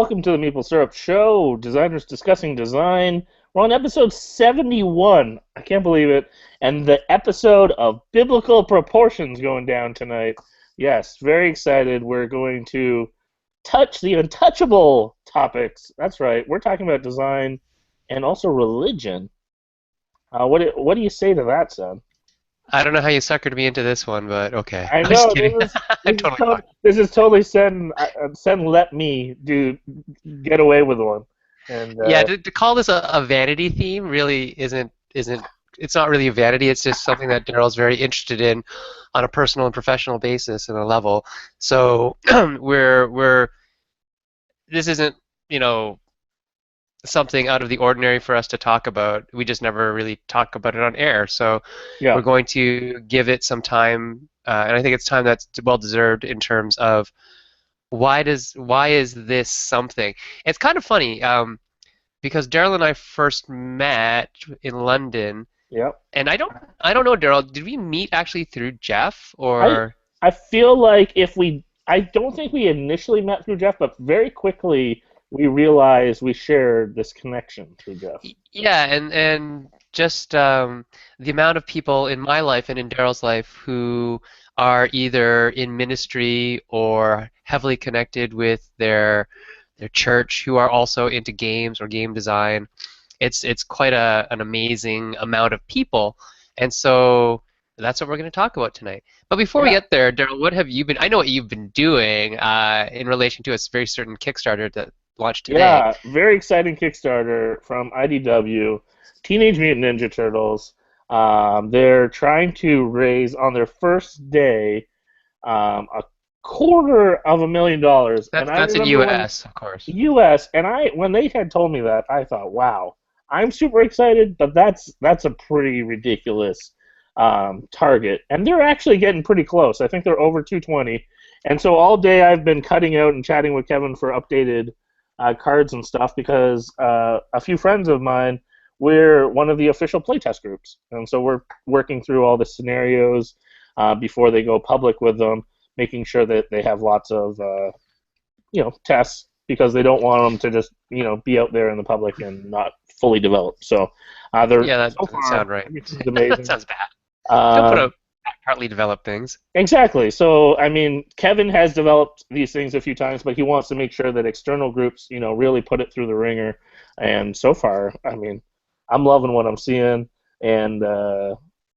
welcome to the Meeple Syrup Show, designers discussing design. We're on episode 71. I can't believe it. And the episode of biblical proportions going down tonight. Yes, very excited. We're going to touch the untouchable topics. That's right. We're talking about design and also religion. What do you say to that, son? I don't know how you suckered me into this one, but okay. I I'm just know kidding. I'm totally fine. This is totally Sen let me get away with one. And Yeah, to call this a vanity theme really isn't. It's not really a vanity. It's just something that Daryl's very interested in, on a personal and professional basis and a level. So this isn't something out of the ordinary for us to talk about. We just never really talk about it on air. So yeah. We're going to give it some time, and I think it's time that's well deserved in terms of why is this something? It's kind of funny because Daryl and I first met in London. Yep. And I don't know, Daryl. Did we meet actually through Jeff or? I feel like I don't think we initially met through Jeff, but very quickly we realized we shared this connection through Jeff. Yeah, and just the amount of people in my life and in Daryl's life who are either in ministry or heavily connected with their church, who are also into games or game design. It's quite an amazing amount of people, and so that's what we're going to talk about tonight. But before we get there, Daryl, what have you been? I know what you've been doing in relation to a very certain Kickstarter that launched today. Yeah, very exciting Kickstarter from IDW, Teenage Mutant Ninja Turtles. They're trying to raise on their first day $250,000. That's in U.S., of course. U.S. And when they had told me that, I thought, wow, I'm super excited, but that's a pretty ridiculous target. And they're actually getting pretty close. I think they're over 220. And so all day I've been cutting out and chatting with Kevin for updated cards and stuff because a few friends of mine, we're one of the official playtest groups. And so we're working through all the scenarios before they go public with them, making sure that they have lots of tests because they don't want them to just be out there in the public and not fully developed. So that doesn't sound right. Amazing. That sounds bad. Don't put out partly developed things. Exactly. So I mean, Kevin has developed these things a few times, but he wants to make sure that external groups really put it through the ringer. And so far, I mean, I'm loving what I'm seeing, and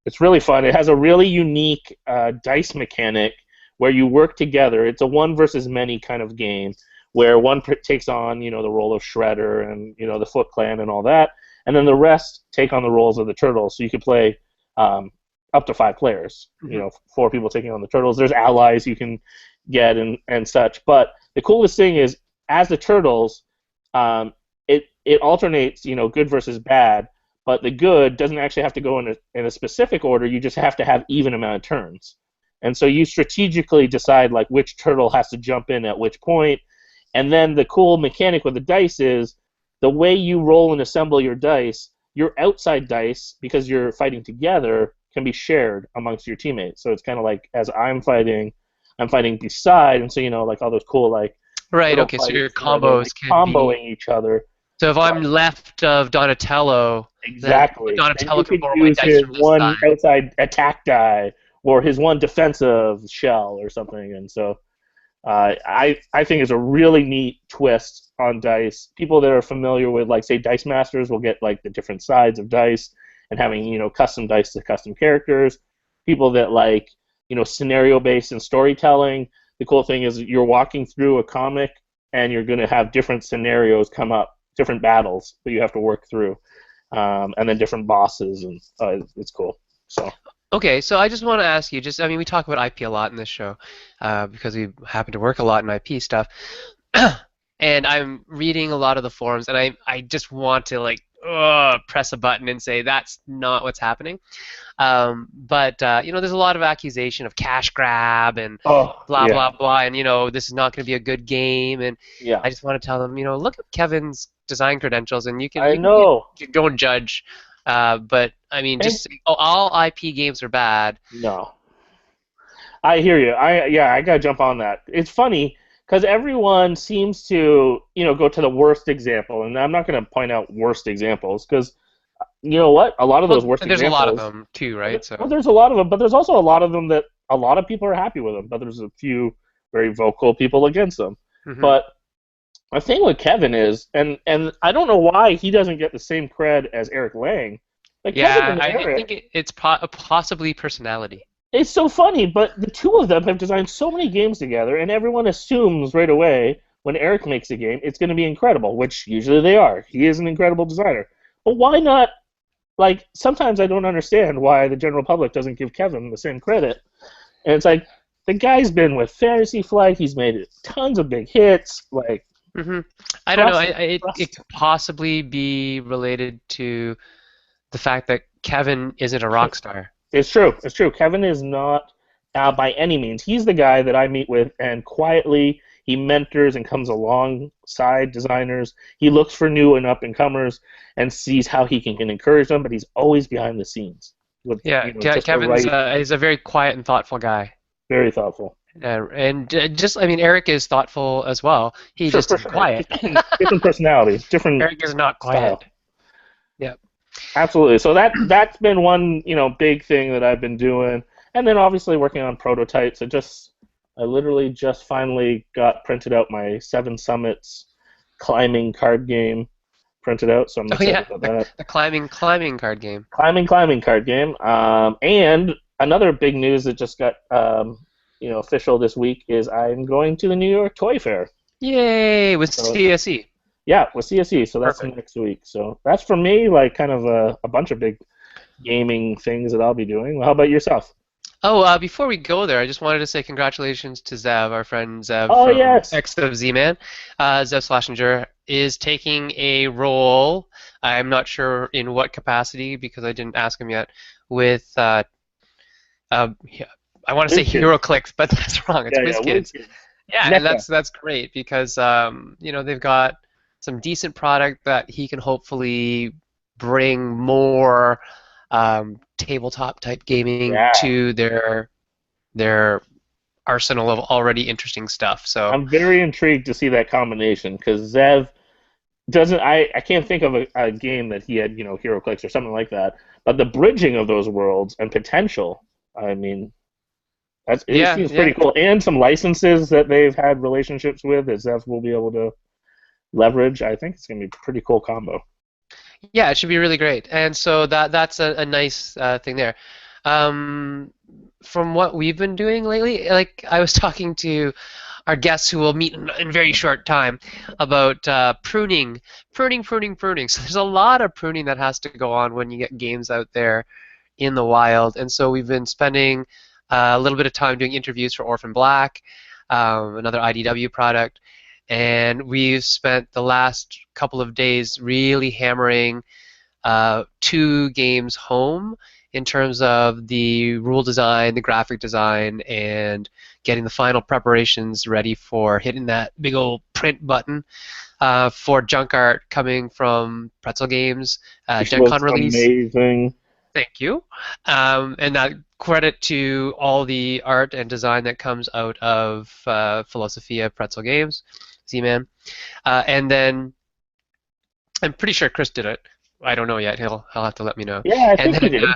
it's really fun. It has a really unique dice mechanic where you work together. It's a one versus many kind of game where one takes on the role of Shredder and the Foot Clan and all that, and then the rest take on the roles of the Turtles. So you could play up to 5 players. 4 people taking on the Turtles. There's allies you can get and such. But the coolest thing is, as the Turtles, it alternates good versus bad. But the good doesn't actually have to go in a specific order. You just have to have even amount of turns. And so you strategically decide like which turtle has to jump in at which point. And then the cool mechanic with the dice is the way you roll and assemble your dice, your outside dice, because you're fighting together, can be shared amongst your teammates. So it's kind of like as I'm fighting beside, and so like all those cool like right. Okay, so your combos can comboing each other. So if I'm left of Donatello, exactly, Donatello can borrow use my dice his from this one side. outside attack die or his one defensive shell or something, and so I think it's a really neat twist on dice. People that are familiar with like say Dice Masters will get like the different sides of dice and having custom dice to custom characters. People that like scenario based and storytelling. The cool thing is you're walking through a comic and you're going to have different scenarios come up, different battles that you have to work through, and then different bosses, and it's cool. So. Okay, so I just want to ask you, we talk about IP a lot in this show because we happen to work a lot in IP stuff, and I'm reading a lot of the forums, and I just want to press a button and say that's not what's happening. But there's a lot of accusation of cash grab and blah blah, and this is not going to be a good game, and I just want to tell them, look at Kevin's design credentials, and you can go and judge. But I mean, all IP games are bad. No, I hear you. I gotta jump on that. It's funny because everyone seems to, go to the worst example, and I'm not going to point out worst examples because you know what? A lot of those Well, worst and there's a lot of examples, them too, right? well, So. there's a lot of them, but there's also a lot of them that a lot of people are happy with them, but there's a few very vocal people against them. Hmm. But the thing with Kevin is, and I don't know why he doesn't get the same cred as Eric Lang. Like Kevin Yeah, and I think Eric, it's possibly personality. it's so funny, but the two of them have designed so many games together, and everyone assumes right away when Eric makes a game, it's going to be incredible, which usually they are. He is an incredible designer. But why not? Like, sometimes I don't understand why the general public doesn't give Kevin the same credit. And it's like, the guy's been with Fantasy Flight, he's made tons of big hits. Like, Hmm. I don't know. trust, It trust. could possibly be related to the fact that Kevin isn't a rock star. It's true. It's true. Kevin is not by any means. He's the guy that I meet with, and quietly he mentors and comes alongside designers. He looks for new and up and comers and sees how he can encourage them, but he's always behind the scenes with Yeah, just the Kevin's right, is a very quiet and thoughtful guy. very thoughtful. I mean, Eric is thoughtful as well. He Sure, just for isn't sure. quiet. Different personality, different Eric is not style. quiet. Yeah. Absolutely. So that's been one big thing that I've been doing, and then obviously working on prototypes. I literally just finally got printed out my Seven Summits climbing card game printed out, so I'm Oh yeah, excited about that. the climbing card game. Climbing card game. And another big news that just got official this week is I'm going to the New York Toy Fair. Yay, with So CSE. yeah, with CSE. So that's Perfect. next week. So that's for me, like kind of a bunch of big gaming things that I'll be doing. Well, how about yourself? Oh, before we go there, I just wanted to say congratulations to Zev, our friend Zev Oh from yes. X of Z-Man. Zev Slashinger is taking a role, I'm not sure in what capacity because I didn't ask him yet, with, yeah, I want to say WizKids. HeroClix, but that's wrong. It's Yeah, WizKids. WizKids. Yeah, and NECA. that's great because they've got some decent product that he can hopefully bring more tabletop type gaming Yeah. to their arsenal of already interesting stuff. So I'm very intrigued to see that combination because Zev doesn't. I can't think of a game that he had, HeroClix or something like that. But the bridging of those worlds and potential, I mean, it yeah, seems yeah, pretty cool. And some licenses that they've had relationships with that Zev will be able to leverage. I think it's gonna be a pretty cool combo. yeah, it should be really great. And so that's a nice thing there. Um, from what we've been doing lately, like I was talking to our guests who will meet in very short time about pruning. So there's a lot of pruning that has to go on when you get games out there in the wild. And so we've been spending a little bit of time doing interviews for Orphan Black, another IDW product, and we've spent the last couple of days really hammering two games home in terms of the rule design, the graphic design, and getting the final preparations ready for hitting that big old print button for junk art coming from Pretzel Games, Which Gen Con looks release. amazing. Thank you. And that credit to all the art and design that comes out of Philosophia Pretzel Games, Z-Man. And then I'm pretty sure Chris did it. I don't know yet. He'll have to let me know. Yeah, I And think he then did.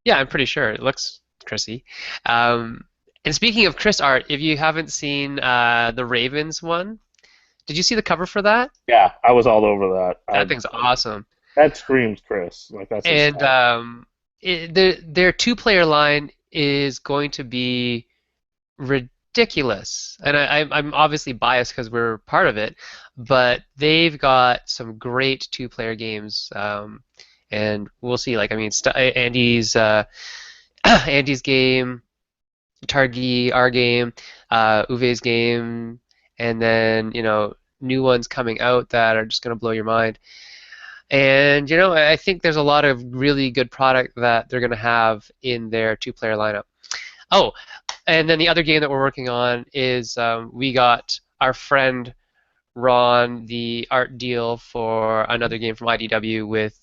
yeah, I'm pretty sure it looks Chrissy. Um, and speaking of Chris art, if you haven't seen the Ravens one, did you see the cover for that? Yeah, I was all over that. That thing's awesome. That screams Chris. Like that's his And style. their two-player line is going to be ridiculous. And I'm obviously biased because we're part of it, but they've got some great two-player games. And we'll see. Like I mean, Andy's Andy's game, Targi, our game, Uwe's game, and then new ones coming out that are just going to blow your mind. And I think there's a lot of really good product that they're going to have in their two-player lineup. Oh, and then the other game that we're working on is we got our friend Ron the art deal for another game from IDW with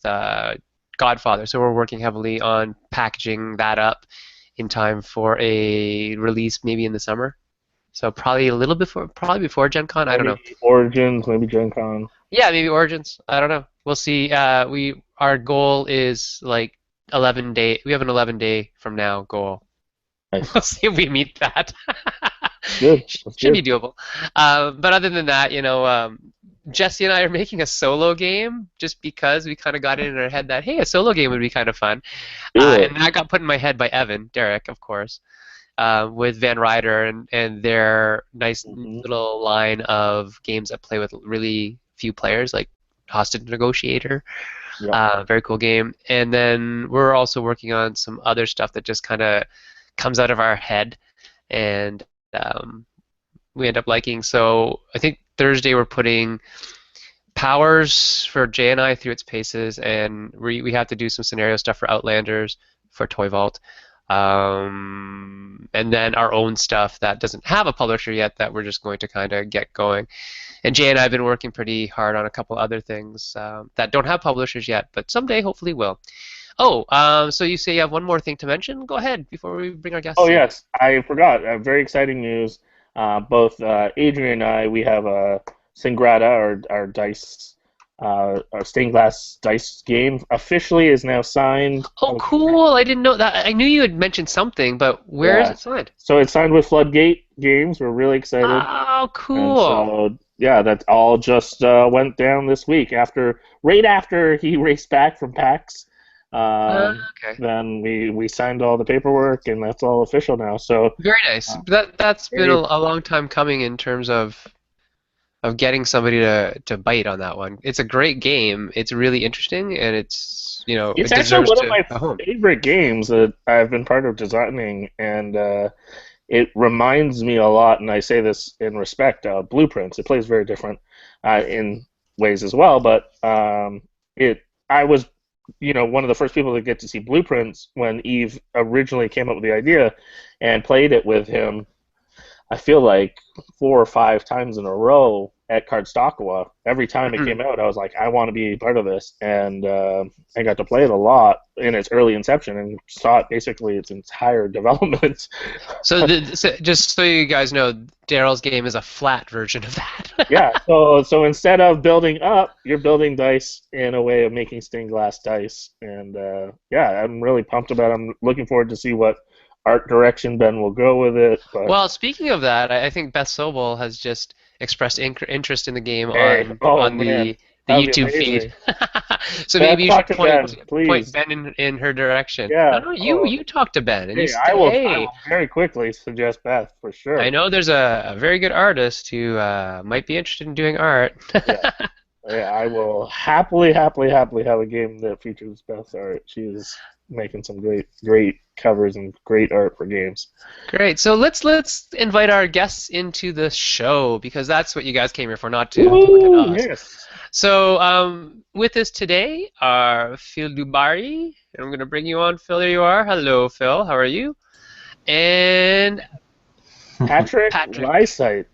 Godfather. So we're working heavily on packaging that up in time for a release maybe in the summer. So probably a little before, probably before Gen Con. I don't know. Maybe Origins, maybe Gen Con. Yeah, maybe Origins. I don't know. We'll see. Our goal is like 11 day. We have an 11-day from now goal. Nice. We'll see if we meet that. Good. That's Should be good. doable. But other than that, Jesse and I are making a solo game just because we kind of got it in our head that, hey, a solo game would be kind of fun. Do it. And that got put in my head by Evan, Derek, of course, with Van Ryder and their nice Hmm. little line of games that play with really few players, like Hostage Negotiator. Yep. Very cool game. And then we're also working on some other stuff that just kind of comes out of our head and we end up liking. So I think Thursday we're putting powers for Jay and I through its paces, and we have to do some scenario stuff for Outlanders, for Toy Vault, and then our own stuff that doesn't have a publisher yet that we're just going to kind of get going. And Jay and I have been working pretty hard on a couple other things that don't have publishers yet, but someday hopefully will. Oh, so you say you have one more thing to mention? Go ahead before we bring our guests Oh in. yes, I forgot. Very exciting news. Both Adrian and I, we have a Singrata, our dice, our stained glass dice game, officially is now signed. Oh, cool! I didn't know that. I knew you had mentioned something, but where is Yeah. it signed? So it's signed with Floodgate Games. We're really excited. Oh, And cool. so, yeah, that all just went down this week right after he raced back from PAX. Okay. Then we signed all the paperwork, and that's all official now. So, Very nice. uh, That's been very a long time coming in terms of getting somebody to bite on that one. It's a great game. It's really interesting, and It's it actually deserves one of to my a home. favorite games that I've been part of designing, and it reminds me a lot, and I say this in respect, Blueprints. It plays very different in ways as well, but I was, one of the first people to get to see Blueprints when Eve originally came up with the idea and played it with him. I feel like 4 or 5 times in a row at Cardstockawa. Every time it Mhm. came out, I was like, I want to be part of this, and I got to play it a lot in its early inception and saw it basically its entire development. So just so you guys know, Daryl's game is a flat version of Yeah, that. so instead of building up, you're building dice in a way of making stained glass dice, and yeah, I'm really pumped about it. I'm looking forward to see what art direction Ben will go with it. But Well, speaking of that, I think Beth Sobel has just expressed interest in the game hey, on oh on man, the that'd be YouTube feed. amazing. So Beth, maybe you talk should to Ben, point please. Ben in her direction. No, Yeah. no, you Oh, you talk to Ben and you hey, say, I hey, will very quickly suggest Beth for I sure. know there's a very good artist who might be interested in doing art. Yeah. Yeah, I will happily, happily, happily have a game that features Beth's art. She is making some great, great covers and great art for games. Great. So let's invite our guests into the show because that's what you guys came here for, not to look at Woo! us. Yes. So with us today are Phil duBarry, and I'm going to bring you on. Phil, there you are. Hello, Phil. How are you? And Patrick Patrick Lysaght.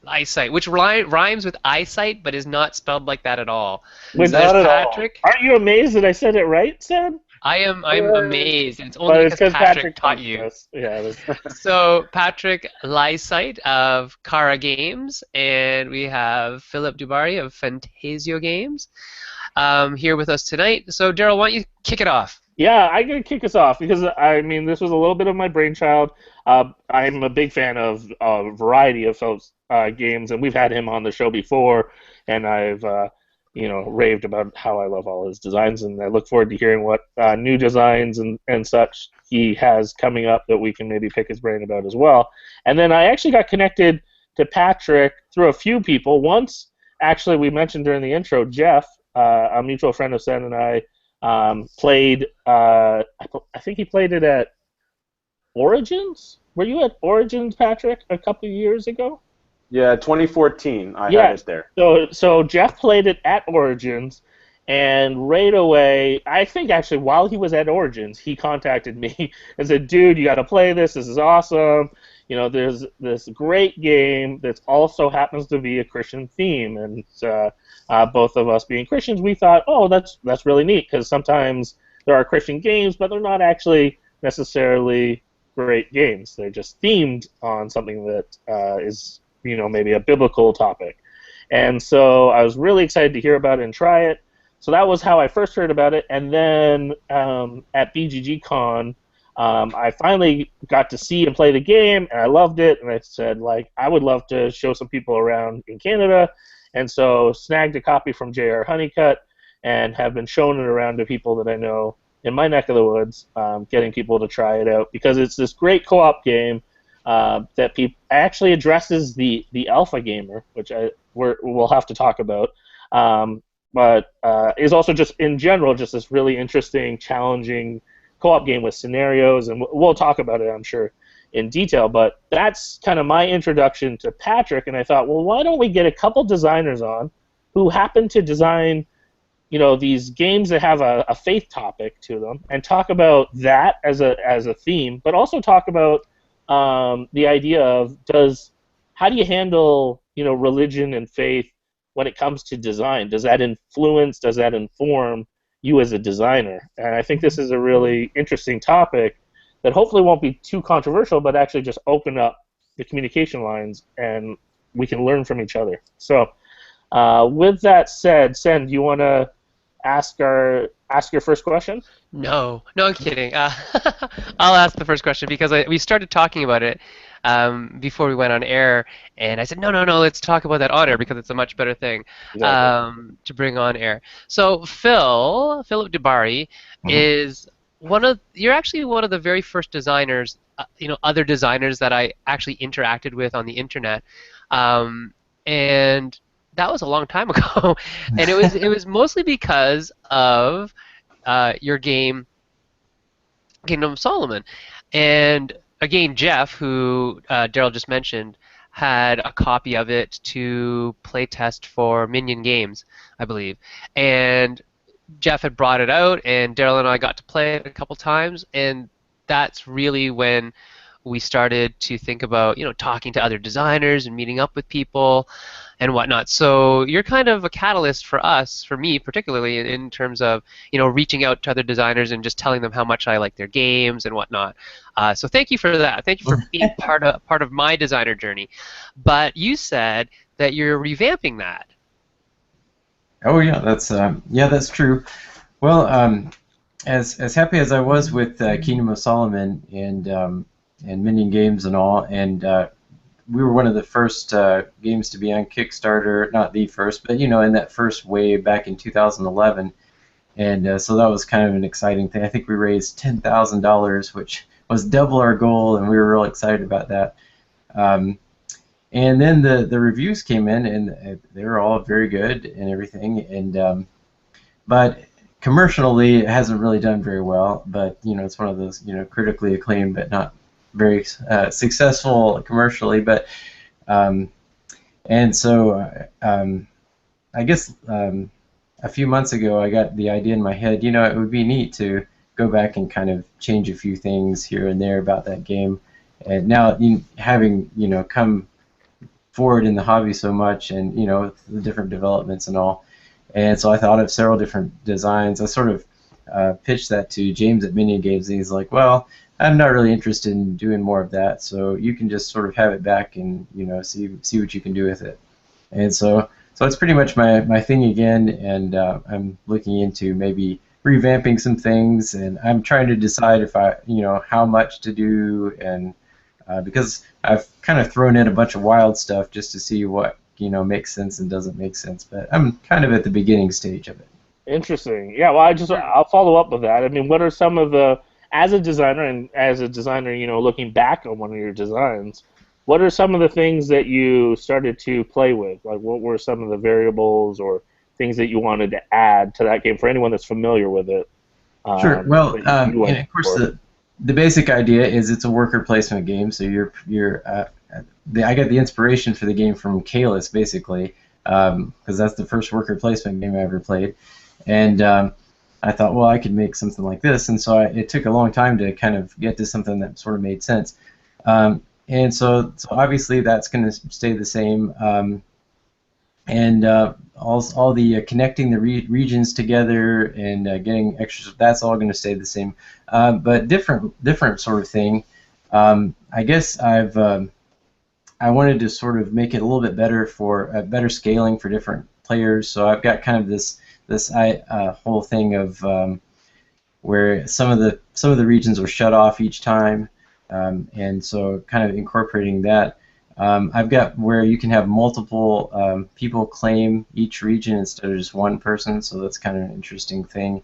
Lysaght, which rhymes with eyesight, but is not spelled like that at all. Which, So there's Not at all. Patrick. aren't you amazed that I said it right, Sam? I'm amazed, and it's only But it's because because Patrick Patrick taught comes you. to us. Yeah. So Patrick Lysaght of Kara Games, and we have Philip duBarry of Fantasio Games here with us tonight. So Daryl, why don't you kick it off? Yeah, I'm gonna kick us off because I mean this was a little bit of my brainchild. I'm a big fan of a variety of Phil's games, and we've had him on the show before, and I've raved about how I love all his designs, and I look forward to hearing what new designs and such he has coming up that we can maybe pick his brain about as well. And then I actually got connected to Patrick through a few people. Once, actually, we mentioned during the intro, Jeff, a mutual friend of Sen and I. Played. I think he played it at Origins. Were you at Origins, Patrick, a couple of years ago? Yeah, 2014. I had Yes. it there. So Jeff played it at Origins, and right away, I think actually while he was at Origins, he contacted me and said, "Dude, you got to play this. This is awesome. There's this great game that also happens to be a Christian theme." And both of us being Christians, we thought, "Oh, that's really neat," because sometimes there are Christian games, but they're not actually necessarily great games. They're just themed on something that is, maybe a biblical topic. And so I was really excited to hear about it and try it. So that was how I first heard about it. And then at BGG Con, I finally got to see and play the game, and I loved it. And I said, I would love to show some people around in Canada. And so snagged a copy from J.R. Honeycutt and have been showing it around to people that I know in my neck of the woods, getting people to try it out because it's this great co-op game that actually addresses the alpha gamer, which we'll have to talk about, but is also just in general just this really interesting, challenging co-op game with scenarios, and we'll talk about it, I'm sure, in detail. But that's kind of my introduction to Patrick, and I thought, well, why don't we get a couple designers on who happen to design these games that have a faith topic to them, and talk about that as a theme, but also talk about the idea of how do you handle religion and faith when it comes to design? Does that influence? Does that inform you as a designer? And I think this is a really interesting topic that hopefully won't be too controversial, but actually just open up the communication lines, and we can learn from each other. So, with that said, Sen, do you want to ask your first question? No, I'm kidding. I'll ask the first question because we started talking about it before we went on air, and I said, no, let's talk about that on air because it's a much better thing to bring on air. So Philip duBarry is you're actually one of the very first designers, other designers that I actually interacted with on the internet, and that was a long time ago, and it was mostly because of your game, Kingdom of Solomon, and again, Jeff, who Daryl just mentioned, had a copy of it to playtest for Minion Games, I believe, and Jeff had brought it out, and Daryl and I got to play it a couple times, and that's really when we started to think about, talking to other designers and meeting up with people and whatnot. So you're kind of a catalyst for us, for me particularly, in terms of, reaching out to other designers and just telling them how much I like their games and whatnot. So thank you for that. Thank you for being part of my designer journey. But you said that you're revamping that. Oh yeah, that's true. Well, as happy as I was with Kingdom of Solomon and Minion Games and all, and we were one of the first games to be on Kickstarter, not the first, but in that first wave back in 2011, and so that was kind of an exciting thing. I think we raised $10,000, which was double our goal, and we were real excited about that. And then the reviews came in, and they were all very good and everything, and but commercially it hasn't really done very well. But it's one of those critically acclaimed but not very successful commercially. But and so I guess a few months ago I got the idea in my head. It would be neat to go back and kind of change a few things here and there about that game. And now having come forward in the hobby so much, and the different developments and all, and so I thought of several different designs. I sort of pitched that to James at Minion Games, and he's like, well, I'm not really interested in doing more of that, so you can just sort of have it back and see what you can do with it. And so it's pretty much my thing again, and I'm looking into maybe revamping some things, and I'm trying to decide if how much to do, and because I've kind of thrown in a bunch of wild stuff just to see what makes sense and doesn't make sense, but I'm kind of at the beginning stage of it. Interesting. Yeah, well, I'll follow up with that. I mean, what are some of the, as a designer, looking back on one of your designs, what are some of the things that you started to play with? Like, what were some of the variables or things that you wanted to add to that game for anyone that's familiar with it? Sure. Well, and of course, the basic idea is it's a worker placement game, so I got the inspiration for the game from Kahless, basically, because that's the first worker placement game I ever played, and I thought, well, I could make something like this, and so it took a long time to kind of get to something that sort of made sense, and so obviously that's going to stay the same, and all the connecting the regions together and getting extras, that's all going to stay the same, but different sort of thing. I guess I wanted to sort of make it a little bit better for better scaling for different players. So I've got kind of this whole thing of where some of the regions are shut off each time, and so kind of incorporating that. I've got where you can have multiple people claim each region instead of just one person, so that's kind of an interesting thing.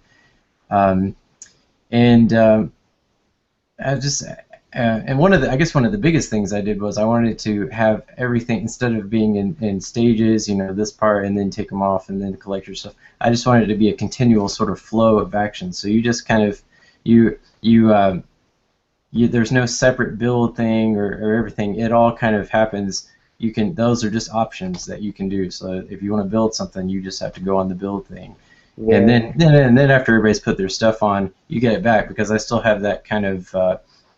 And one of the biggest things I did was I wanted to have everything, instead of being in stages, this part and then take them off and then collect your stuff. I just wanted it to be a continual sort of flow of action. So you just kind of there's no separate build thing or everything. It all kind of happens. Those are just options that you can do. So if you want to build something, you just have to go on the build thing. Yeah. And then after everybody's put their stuff on, you get it back, because I still have that kind of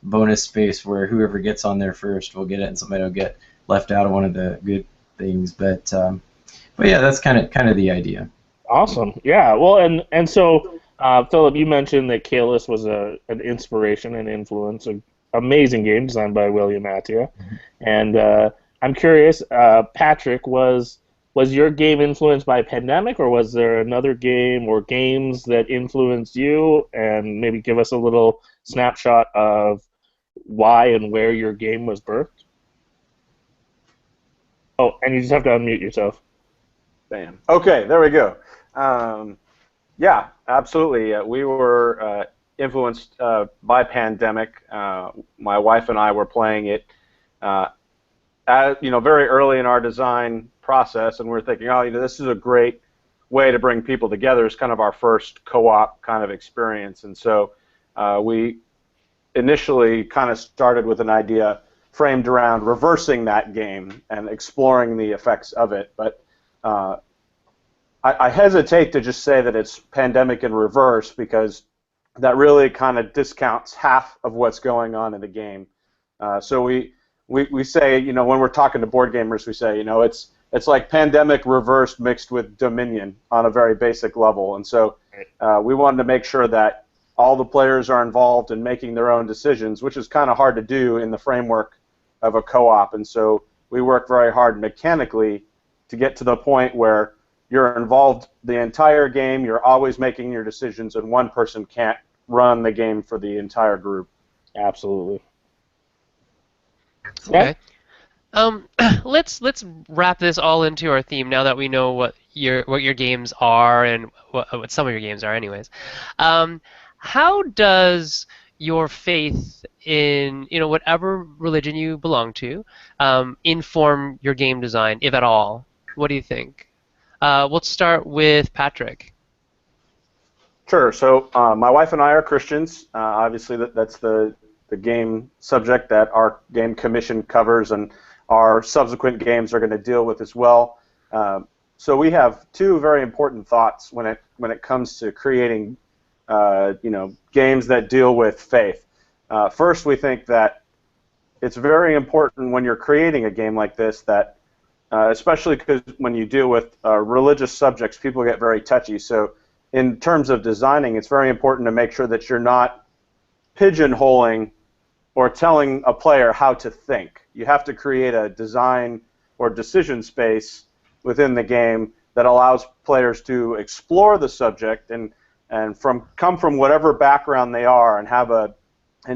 bonus space where whoever gets on there first will get it, and somebody will get left out of one of the good things. But yeah, that's kind of the idea. Awesome. Yeah. Well, and so Philip, you mentioned that Kahless was an inspiration and influence. An amazing game designed by William Attia. Mm-hmm. And I'm curious, Patrick, was your game influenced by Pandemic, or was there another game or games that influenced you? And maybe give us a little snapshot of why and where your game was birthed. Oh, and you just have to unmute yourself. Bam. Okay, there we go. Yeah, absolutely. We were influenced by Pandemic. My wife and I were playing it, very early in our design process, and we're thinking, this is a great way to bring people together. It's kind of our first co-op kind of experience, and so we initially kind of started with an idea framed around reversing that game and exploring the effects of it. But I hesitate to just say that it's Pandemic in reverse, because that really kind of discounts half of what's going on in the game. So we say, when we're talking to board gamers, we say, it's like Pandemic reversed mixed with Dominion on a very basic level. And so we wanted to make sure that all the players are involved in making their own decisions, which is kind of hard to do in the framework of a co-op. And so we work very hard mechanically to get to the point where you're involved the entire game, you're always making your decisions, and one person can't run the game for the entire group. Absolutely. Okay. Let's wrap this all into our theme now that we know what your games are and what some of your games are, anyways. How does your faith in whatever religion you belong to inform your game design, if at all? What do you think? We'll start with Patrick. Sure. So my wife and I are Christians. Obviously, that's the game subject that our game commission covers, and our subsequent games are going to deal with as well. So we have two very important thoughts when it comes to creating games that deal with faith. First, we think that it's very important when you're creating a game like this that, especially because when you deal with religious subjects, people get very touchy. So in terms of designing, it's very important to make sure that you're not pigeonholing or telling a player how to think. You have to create a design or decision space within the game that allows players to explore the subject and come from whatever background they are and have an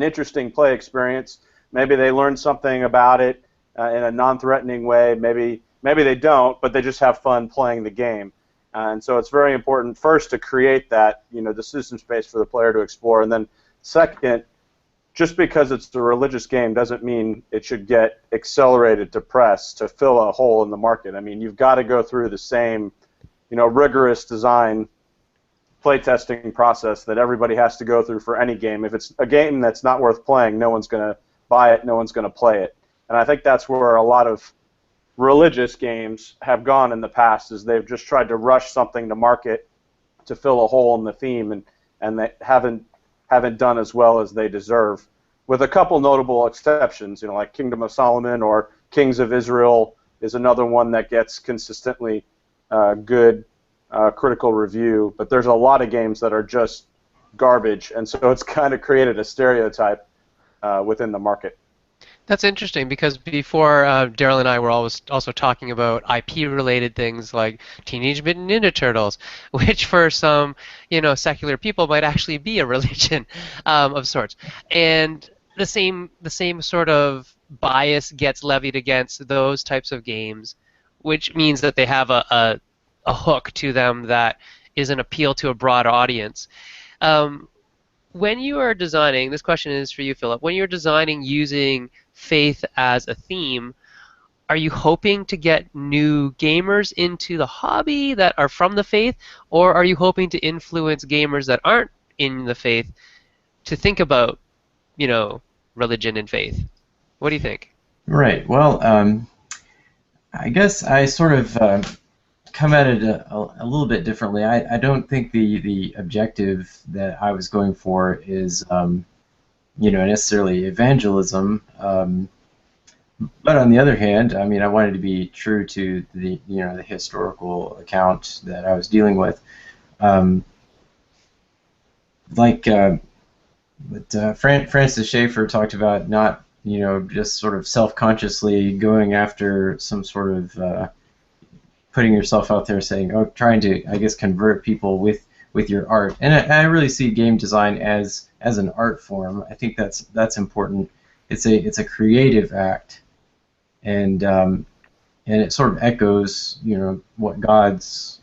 interesting play experience. Maybe they learn something about it in a non-threatening way. Maybe they don't, but they just have fun playing the game. And so it's very important first to create that decision space for the player to explore, and then second, just because it's a religious game doesn't mean it should get accelerated to press to fill a hole in the market. I mean, you've got to go through the same rigorous design playtesting process that everybody has to go through for any game. If it's a game that's not worth playing, no one's going to buy it, no one's going to play it. And I think that's where a lot of religious games have gone in the past, is they've just tried to rush something to market to fill a hole in the theme, and they haven't done as well as they deserve, with a couple notable exceptions, like Kingdom of Solomon or Kings of Israel is another one that gets consistently good critical review, but there's a lot of games that are just garbage, and so it's kind of created a stereotype within the market. That's interesting because before Daryl and I were always also talking about IP-related things like Teenage Mutant Ninja Turtles, which for some, secular people might actually be a religion of sorts. And the same sort of bias gets levied against those types of games, which means that they have a hook to them that is an appeal to a broad audience. Um, when you are designing, this question is for you, Philip, when you're designing using faith as a theme, are you hoping to get new gamers into the hobby that are from the faith, or are you hoping to influence gamers that aren't in the faith to think about, you know, religion and faith? What do you think? Right. Well, I guess I sort of come at it a little bit differently. I don't think the objective that I was going for is necessarily evangelism. But on the other hand, I mean, I wanted to be true to the historical account that I was dealing with. Um, Francis Schaeffer talked about not just sort of self-consciously going after some sort of putting yourself out there saying, oh, trying to, I guess, convert people with your art. And I really see game design as an art form. I think that's important. It's a creative act, and it sort of echoes, what God's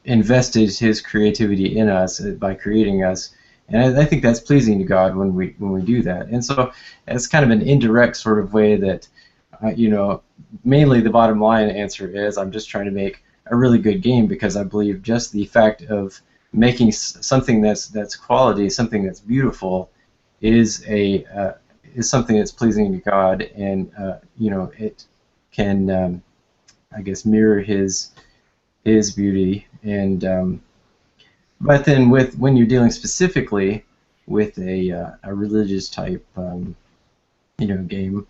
invested His creativity in us by creating us. And I think that's pleasing to God when we do that. And so it's kind of an indirect sort of way that, mainly the bottom line answer is I'm just trying to make a really good game, because I believe just the fact of making something that's quality, something that's beautiful, is something that's pleasing to God, and it can I guess mirror His beauty. And but then when you're dealing specifically with a religious type game,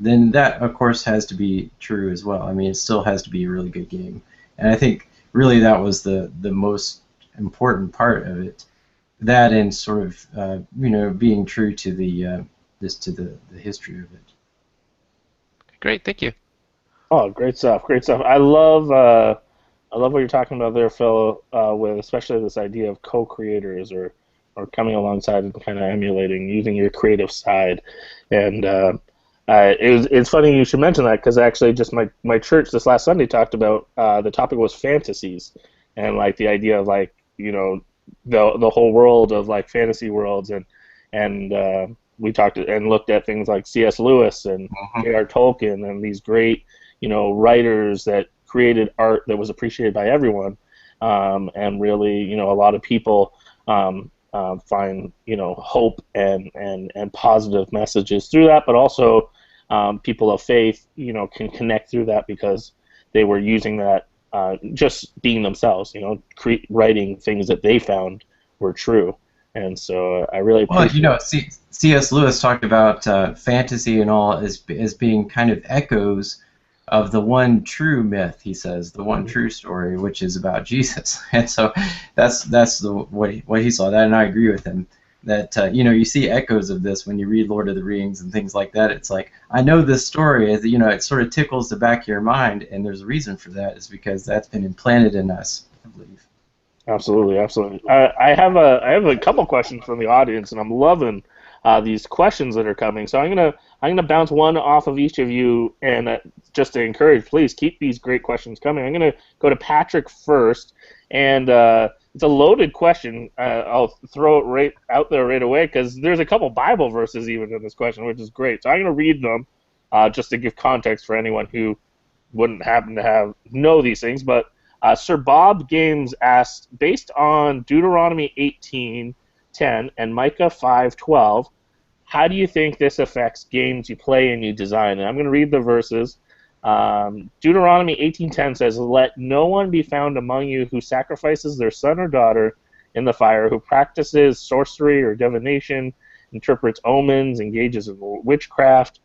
then that of course has to be true as well. I mean, it still has to be a really good game, and I think really that was the most important part of it. That, and sort of being true to the history of it. Great, thank you. Oh, great stuff! Great stuff. I love what you're talking about there, Phil. With especially this idea of co-creators or coming alongside and kind of emulating, using your creative side. And it's funny you should mention that, because actually just my church this last Sunday talked about the topic was fantasies, and like the idea of like the whole world of like fantasy worlds, and we talked and looked at things like C.S. Lewis and J.R. Tolkien and these great writers that created art that was appreciated by everyone, and really a lot of people find hope and positive messages through that, but also people of faith can connect through that because they were using that just being themselves, writing things that they found were true. And so I really appreciate. Well, C.S. Lewis talked about fantasy and all as being kind of echoes of the one true myth. He says the one true story, which is about Jesus. And so that's what he saw that, and I agree with him. That you see echoes of this when you read Lord of the Rings and things like that. It's like, I know this story. It sort of tickles the back of your mind, and there's a reason for that. Is because that's been implanted in us, I believe. Absolutely, absolutely. I have a couple questions from the audience, and I'm loving these questions that are coming. So I'm gonna bounce one off of each of you, and just to encourage, please keep these great questions coming. I'm gonna go to Patrick first, and it's a loaded question. I'll throw it right out there right away, because there's a couple Bible verses even in this question, which is great. So I'm gonna read them just to give context for anyone who wouldn't happen to know these things, but. Sir Bob Games asked, based on Deuteronomy 18:10 and Micah 5:12, how do you think this affects games you play and you design? And I'm going to read the verses. Deuteronomy 18:10 says, "Let no one be found among you who sacrifices their son or daughter in the fire, who practices sorcery or divination, interprets omens, engages in witchcraft."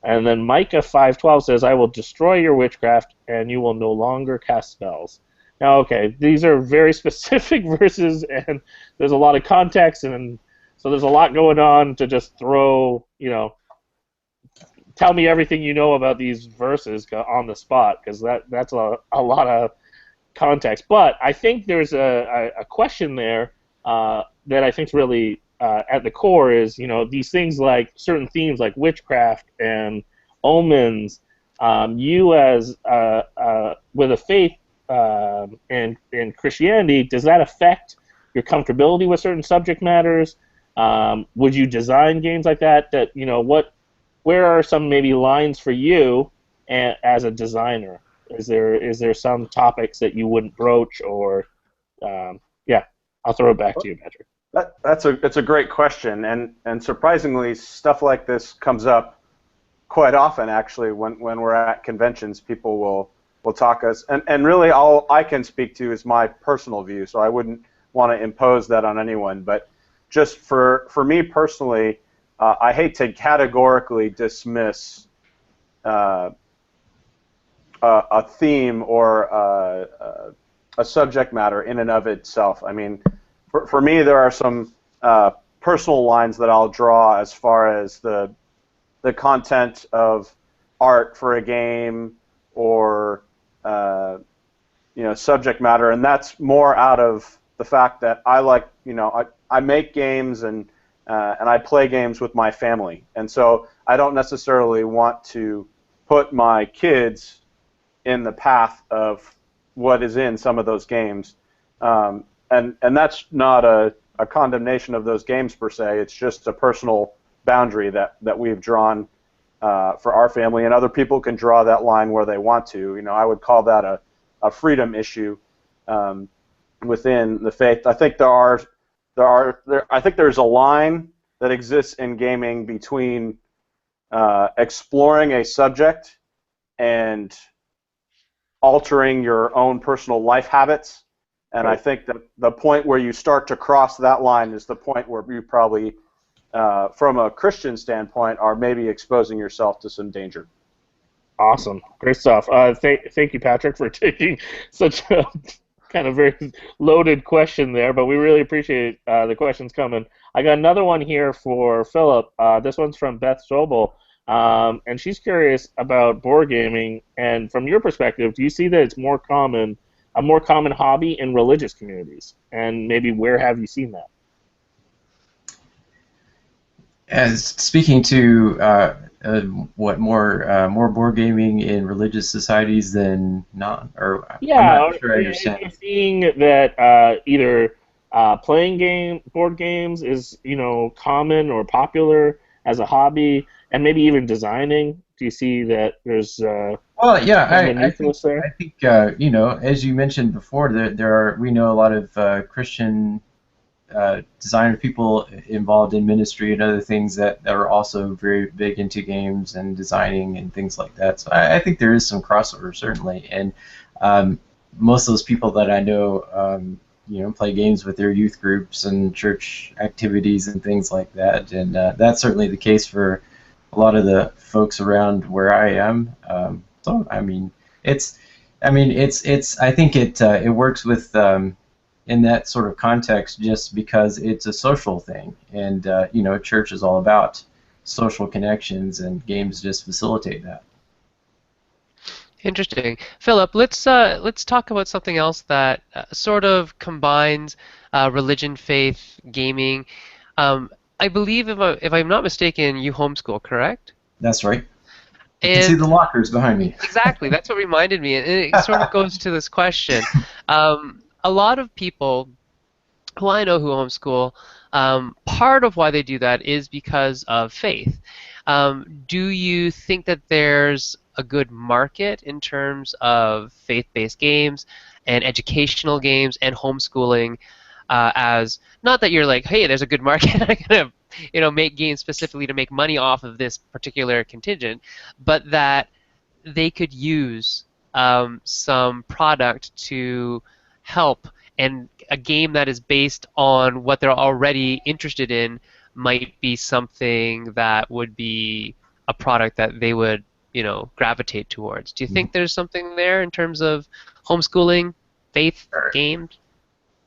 And then Micah 5:12 says, "I will destroy your witchcraft, and you will no longer cast spells." Now, okay, these are very specific verses, and there's a lot of context, and so there's a lot going on to just throw, tell me everything you know about these verses on the spot, because that's a lot of context. But I think there's a question there that I think is really at the core is, these things like certain themes like witchcraft and omens. You as with a faith and Christianity, does that affect your comfortability with certain subject matters? Would you design games like that? Where are some maybe lines for you as a designer? Is there some topics that you wouldn't broach, or yeah? I'll throw it back to you, Patrick. That's a great question, and surprisingly, stuff like this comes up quite often. Actually, when we're at conventions, people will talk us, and really all I can speak to is my personal view, so I wouldn't want to impose that on anyone. But just for me personally, I hate to categorically dismiss a theme or a subject matter in and of itself. I mean, for me, there are some personal lines that I'll draw as far as the content of art for a game or subject matter, and that's more out of the fact that I like, I make games and I play games with my family, and so I don't necessarily want to put my kids in the path of what is in some of those games, and that's not a condemnation of those games per se. It's just a personal boundary that we've drawn for our family, and other people can draw that line where they want to. I would call that a freedom issue within the faith. I think I think there's a line that exists in gaming between exploring a subject and altering your own personal life habits, and I think that the point where you start to cross that line is the point where you probably, from a Christian standpoint, are maybe exposing yourself to some danger. Awesome. Great stuff. Thank you, Patrick, for taking such a kind of very loaded question there, but we really appreciate the questions coming. I got another one here for Philip. This one's from Beth Sobel, and she's curious about board gaming, and from your perspective, do you see that it's a more common hobby in religious communities, and maybe where have you seen that? As speaking to more board gaming in religious societies than not, or yeah, I'm not sure I understand. You're seeing that either playing board games is common or popular as a hobby, and maybe even designing. Do you see that there's well, yeah, I think as you mentioned before, we know a lot of Christian designer people involved in ministry and other things that are also very big into games and designing and things like that. So I think there is some crossover, certainly. And most of those people that I know, play games with their youth groups and church activities and things like that. And that's certainly the case for a lot of the folks around where I am. So I think it works with in that sort of context, just because it's a social thing, and church is all about social connections, and games just facilitate that. Interesting, Philip. Let's talk about something else that sort of combines religion, faith, gaming. I believe, if I'm not mistaken, you homeschool, correct? That's right. You can see the lockers behind me. Exactly. That's what reminded me, and it sort of goes to this question. A lot of people who I know who homeschool, part of why they do that is because of faith. Do you think that there's a good market in terms of faith-based games and educational games and homeschooling? As not that you're like, hey, there's a good market, I'm gonna make games specifically to make money off of this particular contingent, but that they could use some product to help, and a game that is based on what they're already interested in might be something that would be a product that they would gravitate towards. Do you think there's something there in terms of homeschooling, faith, games?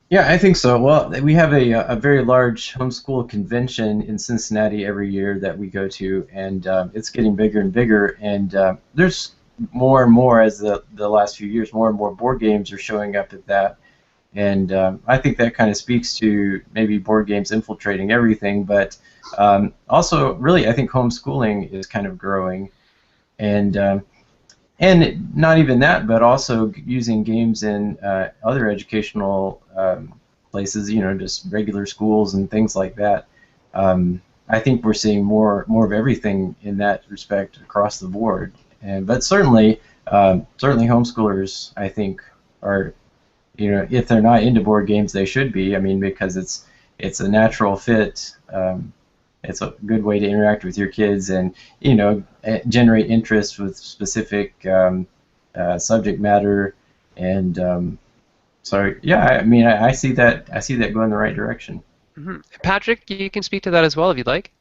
Yeah, I think so. Well, we have a very large homeschool convention in Cincinnati every year that we go to, and it's getting bigger and bigger. And there's more and more as the last few years, more and more board games are showing up at that. And I think that kind of speaks to maybe board games infiltrating everything, but also really I think homeschooling is kind of growing, and not even that, but also using games in other educational places, just regular schools and things like that. I think we're seeing more of everything in that respect across the board. But certainly homeschoolers, I think, are, if they're not into board games, they should be. I mean, because it's a natural fit. It's a good way to interact with your kids and generate interest with specific subject matter. And so yeah, I mean, I see that going the right direction. Mm-hmm. Patrick, you can speak to that as well if you'd like.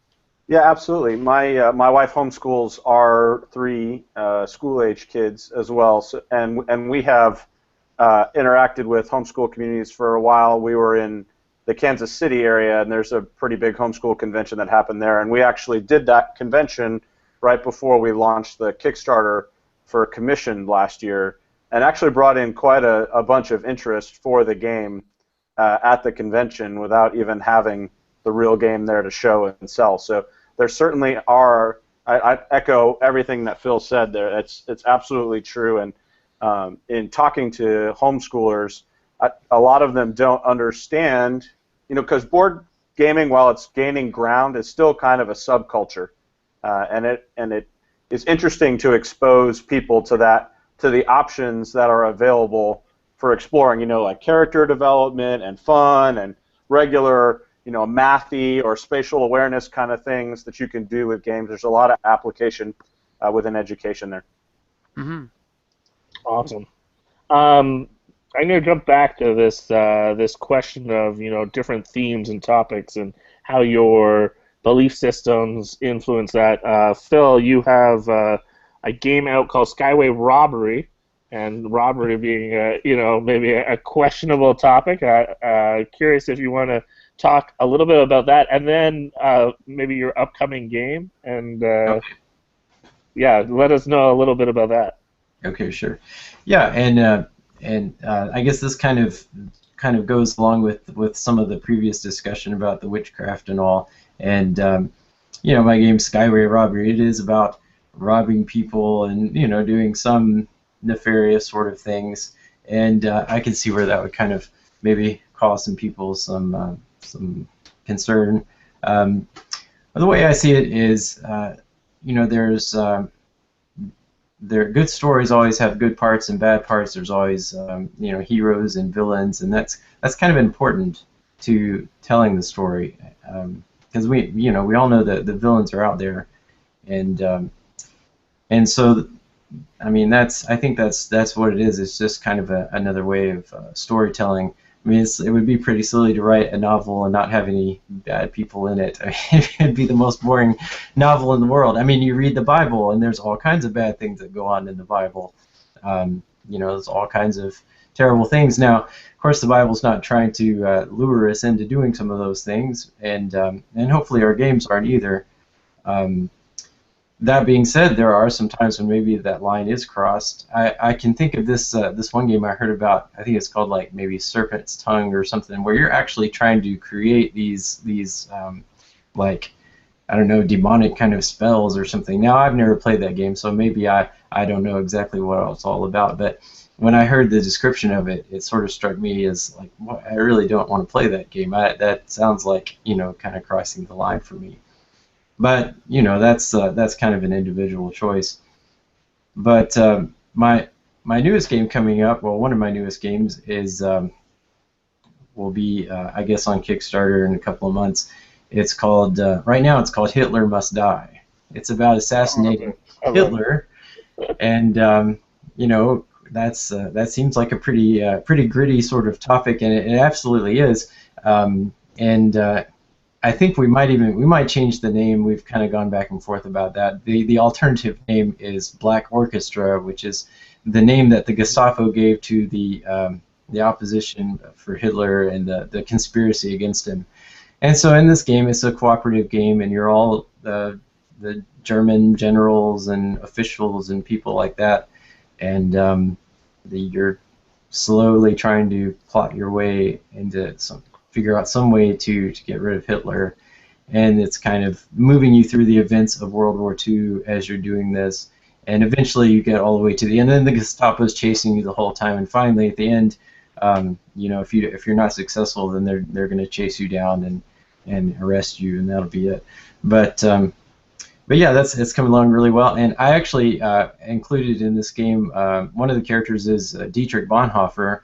Yeah, absolutely. My wife homeschools our three school-age kids as well, so, and we have interacted with homeschool communities for a while. We were in the Kansas City area, and there's a pretty big homeschool convention that happened there, and we actually did that convention right before we launched the Kickstarter for commission last year, and actually brought in quite a bunch of interest for the game at the convention without even having the real game there to show and sell. So there certainly are. I echo everything that Phil said there. It's absolutely true. And in talking to homeschoolers, a lot of them don't understand, because board gaming, while it's gaining ground, is still kind of a subculture, and it is interesting to expose people to the options that are available for exploring, like character development and fun and regular, mathy or spatial awareness kind of things that you can do with games. There's a lot of application within education there. Mm-hmm. Awesome. I'm going to jump back to this question of different themes and topics and how your belief systems influence that. Phil, you have a game out called Skyway Robbery, and robbery being maybe a questionable topic. Curious if you want to talk a little bit about that, and then maybe your upcoming game, and yeah, let us know a little bit about that. Okay, sure. Yeah, and I guess this kind of goes along with some of the previous discussion about the witchcraft and all. And my game Skyway Robber, it is about robbing people and doing some nefarious sort of things. And I can see where that would kind of maybe cause some people some concern. But the way I see it is, good stories always have good parts and bad parts. There's always heroes and villains, and that's kind of important to telling the story, because we all know that the villains are out there, and so I mean I think that's what it is. It's just kind of another way of storytelling. I mean, it would be pretty silly to write a novel and not have any bad people in it. I mean, it'd be the most boring novel in the world. I mean, you read the Bible, and there's all kinds of bad things that go on in the Bible. There's all kinds of terrible things. Now, of course, the Bible's not trying to lure us into doing some of those things, and hopefully our games aren't either. That being said, there are some times when maybe that line is crossed. I can think of this one game I heard about. I think it's called like maybe Serpent's Tongue or something, where you're actually trying to create these like, I don't know, demonic kind of spells or something. Now, I've never played that game, so maybe I don't know exactly what it's all about. But when I heard the description of it, it sort of struck me as like, well, I really don't want to play that game. That sounds like kind of crossing the line for me. But that's kind of an individual choice. But my newest game coming up, well, one of my newest games is will be I guess on Kickstarter in a couple of months. It's called right now. It's called Hitler Must Die. It's about assassinating Hitler, and that seems like a pretty gritty sort of topic, and it absolutely is. I think we might change the name. We've kind of gone back and forth about that. The alternative name is Black Orchestra, which is the name that the Gestapo gave to the the opposition for Hitler and the conspiracy against him. And so in this game, it's a cooperative game, and you're all the German generals and officials and people like that, and you're slowly trying to plot your way into figure out some way to get rid of Hitler. And it's kind of moving you through the events of World War II as you're doing this, and eventually you get all the way to the end, and then the Gestapo's chasing you the whole time, and finally at the end, if you're not successful, then they're going to chase you down and arrest you, and that'll be it. But yeah, it's coming along really well, and I actually included in this game one of the characters is Dietrich Bonhoeffer.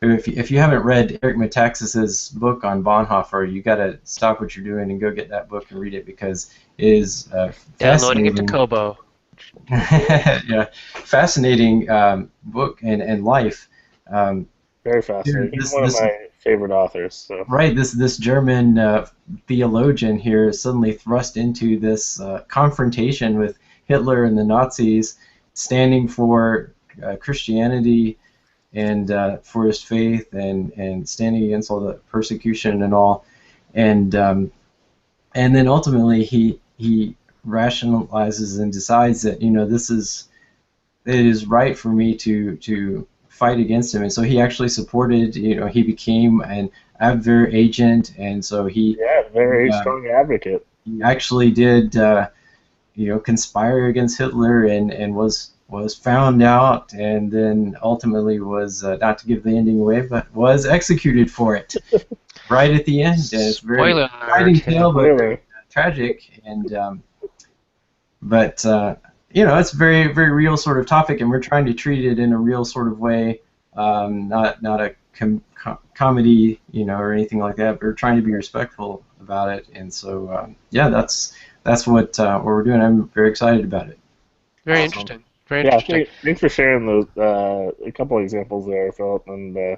If you haven't read Eric Metaxas's book on Bonhoeffer, you got to stop what you're doing and go get that book and read it, because it is Downloading it to Kobo. Yeah, fascinating book and life. Very fascinating. He's one of my favorite authors. So. Right, this German theologian here is suddenly thrust into this confrontation with Hitler and the Nazis, standing for Christianity and for his faith, and standing against all the persecution and all, and then ultimately he rationalizes and decides that it is right for me to fight against him, and so he actually supported. He became an Abwehr agent, and so very strong advocate. He actually did conspire against Hitler and was found out, and then ultimately was not to give the ending away, but was executed for it right at the end. And it's very exciting tale, but very tragic, and but it's a very, very real sort of topic, and we're trying to treat it in a real sort of way, not a comedy, or anything like that. But we're trying to be respectful about it, and so that's what we're doing. I'm very excited about it. Very interesting. Very interesting. Thanks for sharing those a couple of examples there, Philip, and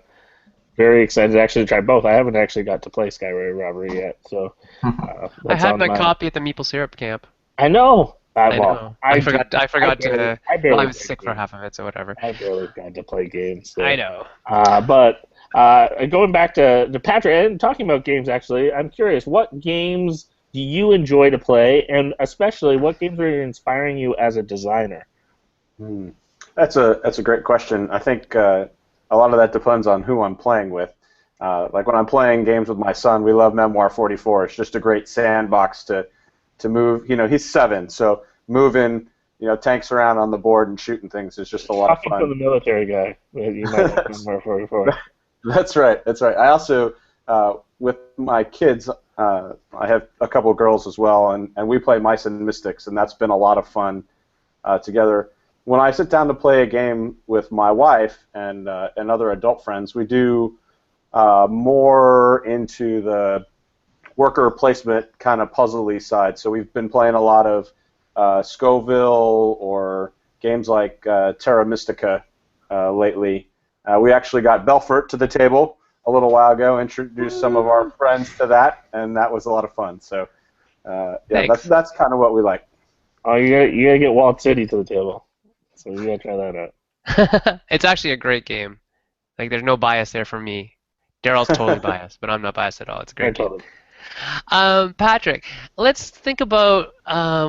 very excited to actually try both. I haven't actually got to play Skyway Robber yet, so I had my copy at the Meeple Syrup Camp. I know. I know. I forgot to. I was sick for half of it, so whatever. I barely got to play games. So. I know. But going back to Patrick and talking about games, actually, I'm curious. What games do you enjoy to play, and especially what games are inspiring you as a designer? That's a great question. I think a lot of that depends on who I'm playing with. Like when I'm playing games with my son, we love Memoir 44. It's just a great sandbox to move. He's 7, so moving tanks around on the board and shooting things is just a lot of fun. Talking to the military guy, you might like Memoir 44. That's right. I also with my kids, I have a couple of girls as well, and we play Mice and Mystics, and that's been a lot of fun together. When I sit down to play a game with my wife and other adult friends, we do more into the worker placement kind of puzzly side. So we've been playing a lot of Scoville or games like Terra Mystica lately. We actually got Belfort to the table a little while ago, introduced some of our friends to that, and that was a lot of fun. So that's kind of what we like. Oh, you gotta get Walled City to the table. So you gotta try that out. It's actually a great game. Like, there's no bias there for me. Daryl's totally biased, but I'm not biased at all. It's a great game. Patrick, let's think about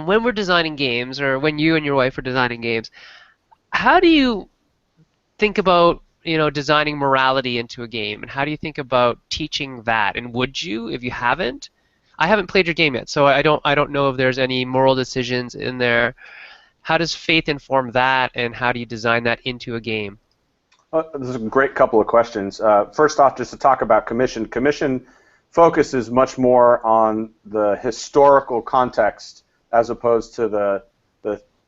when we're designing games, or when you and your wife are designing games. How do you think about designing morality into a game, and how do you think about teaching that? And would you, if you haven't? I haven't played your game yet, so I don't know if there's any moral decisions in there. How does faith inform that, and how do you design that into a game? This is a great couple of questions. First off, just to talk about commission. Commission focuses much more on the historical context as opposed to the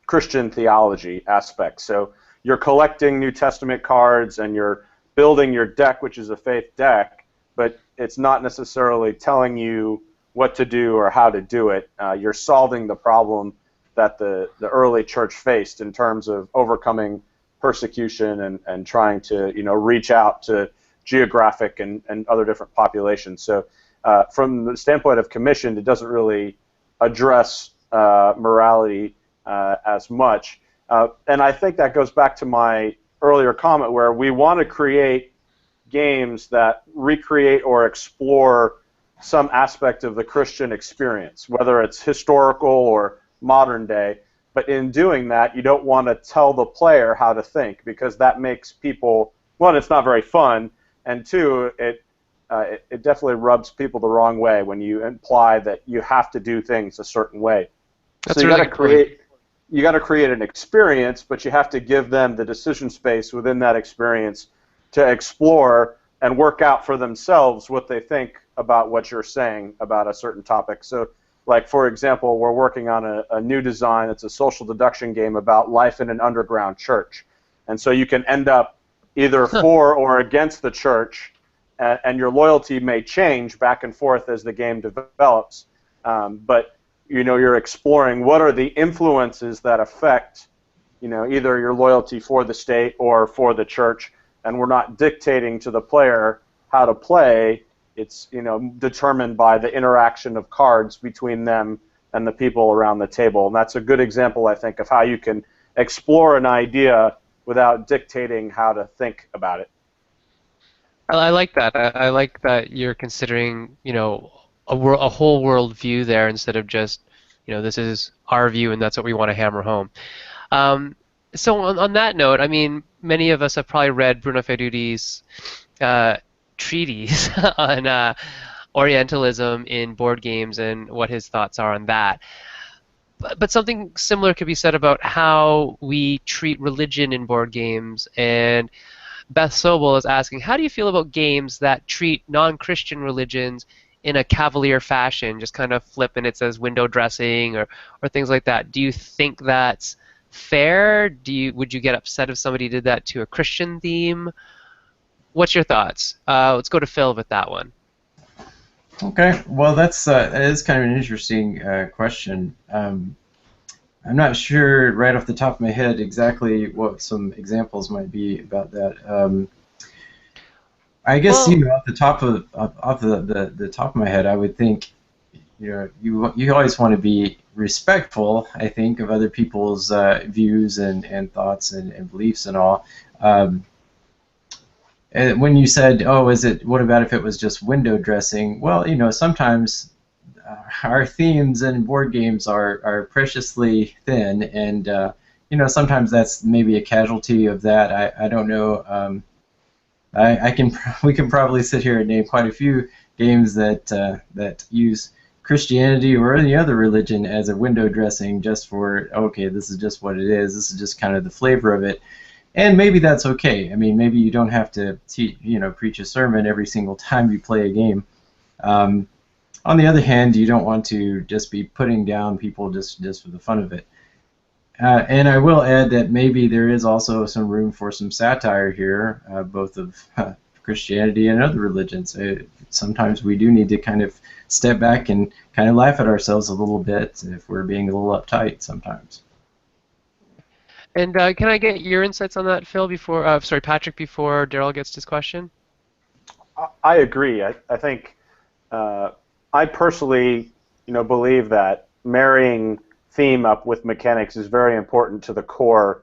Christian theology aspect. So you're collecting New Testament cards and you're building your deck, which is a faith deck, but it's not necessarily telling you what to do or how to do it. You're solving the problem that the early church faced in terms of overcoming persecution and trying to reach out to geographic and other different populations. So from the standpoint of commission, it doesn't really address morality as much. And I think that goes back to my earlier comment where we want to create games that recreate or explore some aspect of the Christian experience, whether it's historical or modern day. But in doing that, you don't want to tell the player how to think, because that makes people, one, it's not very fun, and two, it definitely rubs people the wrong way when you imply that you have to do things a certain way. That's so you really got to create. You got to create an experience, but you have to give them the decision space within that experience to explore and work out for themselves what they think about what you're saying about a certain topic. So, like, for example, we're working on a new design. It's a social deduction game about life in an underground church. And so you can end up either for or against the church, and your loyalty may change back and forth as the game develops. But you're exploring what are the influences that affect, either your loyalty for the state or for the church, and we're not dictating to the player how to play. It's, determined by the interaction of cards between them and the people around the table. And that's a good example, I think, of how you can explore an idea without dictating how to think about it. I like that. I like that you're considering, a whole world view there instead of just, this is our view and that's what we want to hammer home. So on that note, I mean, many of us have probably read Bruno Faidudi's treatise on Orientalism in board games and what his thoughts are on that. But something similar could be said about how we treat religion in board games. And Beth Sobel is asking, how do you feel about games that treat non-Christian religions in a cavalier fashion, just kind of flip and it says window dressing or things like that? Do you think that's fair? Would you get upset if somebody did that to a Christian theme? What's your thoughts? Let's go to Phil with that one. Okay, well, that is kind of an interesting question. I'm not sure right off the top of my head exactly what some examples might be about that. I guess off the top of the top of my head, I would think you always want to be respectful, I think, of other people's views and thoughts and beliefs and all. And when you said, what about if it was just window dressing? Well, sometimes our themes in board games are preciously thin, and sometimes that's maybe a casualty of that. I don't know. We can probably sit here and name quite a few games that use Christianity or any other religion as a window dressing just for, okay, this is just what it is. This is just kind of the flavor of it. And maybe that's okay. I mean, maybe you don't have to preach a sermon every single time you play a game. On the other hand, you don't want to just be putting down people just for the fun of it. And I will add that maybe there is also some room for some satire here, both of Christianity and other religions. Sometimes we do need to kind of step back and kind of laugh at ourselves a little bit if we're being a little uptight sometimes. And can I get your insights on that, Phil? Patrick, before Daryl gets to his question. I agree. I think I personally, believe that marrying theme up with mechanics is very important to the core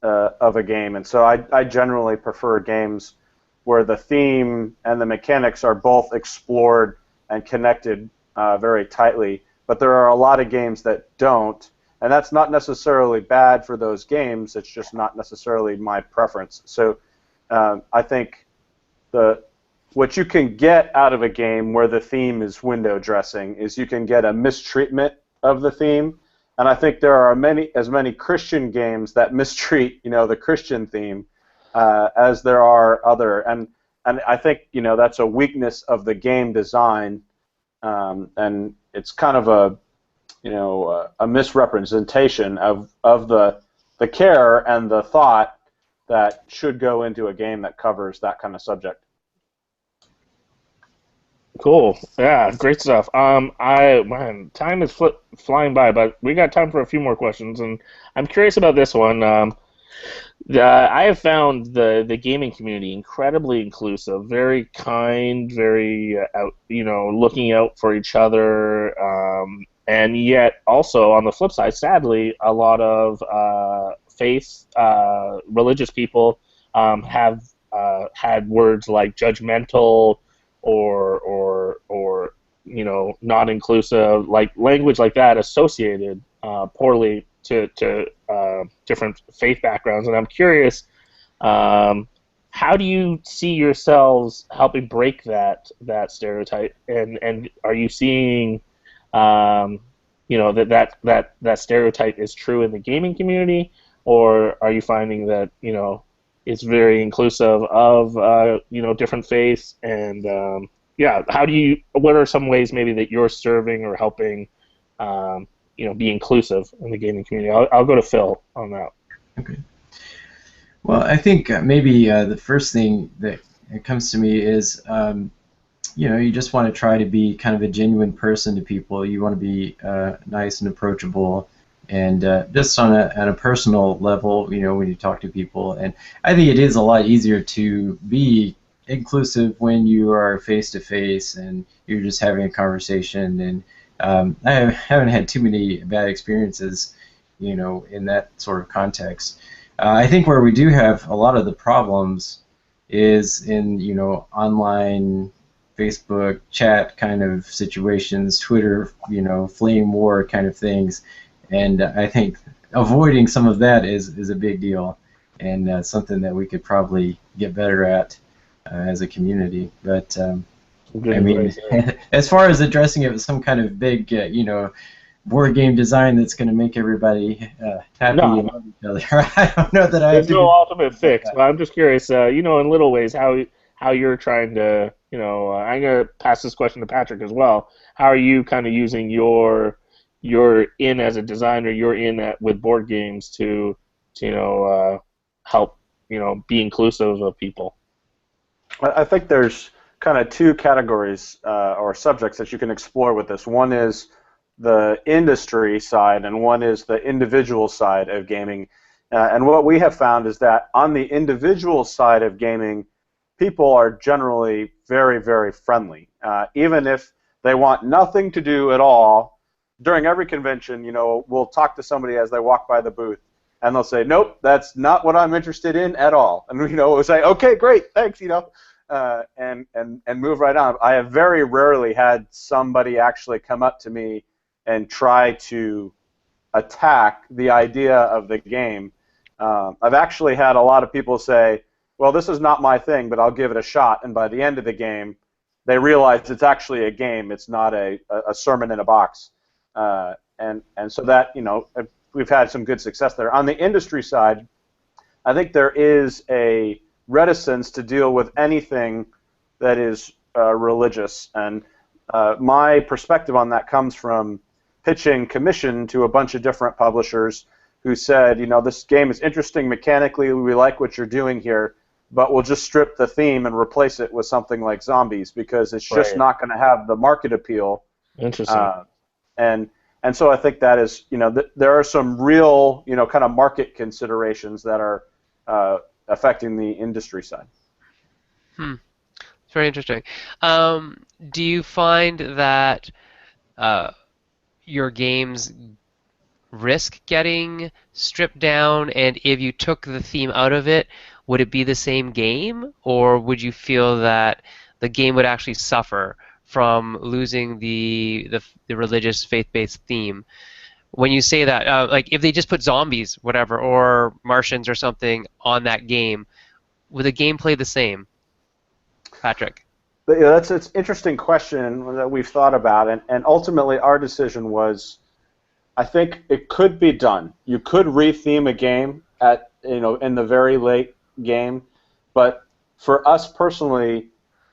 of a game, and so I generally prefer games where the theme and the mechanics are both explored and connected very tightly. But there are a lot of games that don't. And that's not necessarily bad for those games. It's just not necessarily my preference. So I think what you can get out of a game where the theme is window dressing is you can get a mistreatment of the theme. And I think there are as many Christian games that mistreat, the Christian theme as there are other. And I think, that's a weakness of the game design. And it's kind of a misrepresentation of the care and the thought that should go into a game that covers that kind of subject. Cool. Yeah, great stuff. Man, time is flying by, but we got time for a few more questions, and I'm curious about this one. I have found the gaming community incredibly inclusive, very kind, very looking out for each other. And yet, also on the flip side, sadly, a lot of faith, religious people have had words like judgmental or non-inclusive, like language like that associated poorly to different faith backgrounds. And I'm curious, how do you see yourselves helping break that stereotype? And are you seeing that stereotype is true in the gaming community, or are you finding that it's very inclusive of different faiths? And what are some ways maybe that you're serving or helping be inclusive in the gaming community? I'll go to Phil on that. Okay. Well, I think maybe the first thing that comes to me is you just want to try to be kind of a genuine person to people. You want to be nice and approachable, and just on a personal level, when you talk to people. And I think it is a lot easier to be inclusive when you are face to face and you're just having a conversation. And I haven't had too many bad experiences, in that sort of context. I think where we do have a lot of the problems is in online Facebook chat kind of situations, Twitter, flame war kind of things, and I think avoiding some of that is a big deal, and something that we could probably get better at as a community. But I mean, as far as addressing it with some kind of big, board game design that's going to make everybody happy and love each other, I don't know that I. There's no ultimate fix, but I'm just curious, in little ways, how you're trying to, I'm going to pass this question to Patrick as well. How are you kind of using your in as a designer, with board games to help, be inclusive of people? I think there's kind of two categories or subjects that you can explore with this. One is the industry side, and one is the individual side of gaming. And what we have found is that on the individual side of gaming, people are generally very, very friendly. Even if they want nothing to do at all, during every convention, we'll talk to somebody as they walk by the booth, and they'll say, "Nope, that's not what I'm interested in at all." And we'll say, "Okay, great, thanks," and move right on. I have very rarely had somebody actually come up to me and try to attack the idea of the game. I've actually had a lot of people say, "Well, this is not my thing, but I'll give it a shot." And by the end of the game, they realize it's actually a game. It's not a sermon in a box. And so that, we've had some good success there. On the industry side, I think there is a reticence to deal with anything that is religious. And my perspective on that comes from pitching commission to a bunch of different publishers who said, this game is interesting mechanically, we like what you're doing here, but we'll just strip the theme and replace it with something like zombies because it's just not going to have the market appeal. Interesting. And so I think that is, there are some real, kind of market considerations that are affecting the industry side. It's very interesting. Do you find that your games risk getting stripped down, and if you took the theme out of it, would it be the same game, or would you feel that the game would actually suffer from losing the religious faith-based theme? When you say that, like if they just put zombies, whatever, or Martians or something on that game, would the game play the same? Patrick? But, that's an interesting question that we've thought about, and ultimately our decision was, I think it could be done. You could re-theme a game at in the very late game, but for us personally,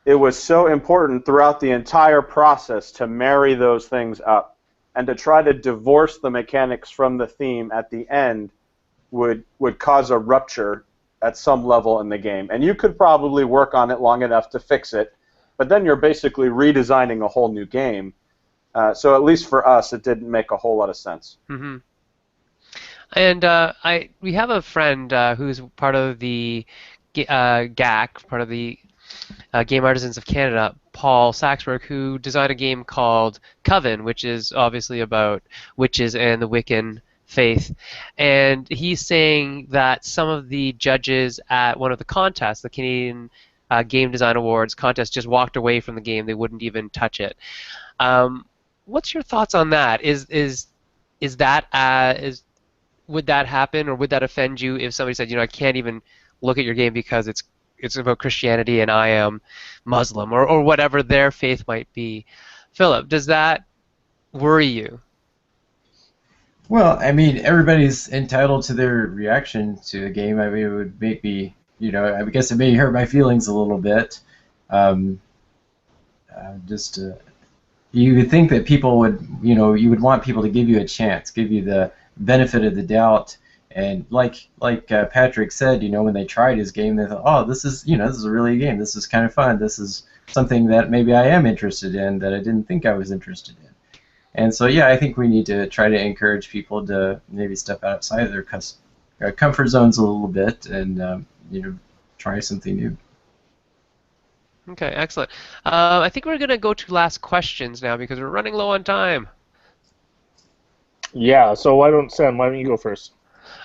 it was so important throughout the entire process to marry those things up, and to try to divorce the mechanics from the theme at the end would cause a rupture at some level in the game. And you could probably work on it long enough to fix it, but then you're basically redesigning a whole new game. So at least for us, it didn't make a whole lot of sense. Mm-hmm. And we have a friend who's part of the GAC, part of the Game Artisans of Canada, Paul Saxberg, who designed a game called Coven, which is obviously about witches and the Wiccan faith, and he's saying that some of the judges at one of the contests, the Canadian Game Design Awards contest, just walked away from the game. They wouldn't even touch it. What's your thoughts on that? Would that happen, or would that offend you if somebody said, I can't even look at your game because it's about Christianity and I am Muslim, or whatever their faith might be? Philip, does that worry you? Well, I mean, everybody's entitled to their reaction to a game. I mean, it would make me, I guess it may hurt my feelings a little bit. Just you would think that people would, you would want people to give you a chance, give you the benefit of the doubt, and like Patrick said, when they tried his game, they thought, oh, this is a really a game. This is kind of fun. This is something that maybe I am interested in that I didn't think I was interested in. And so, yeah, I think we need to try to encourage people to maybe step outside of their comfort zones a little bit and try something new. Okay, excellent. I think we're going to go to last questions now because we're running low on time. Yeah, so Sam, why don't you go first?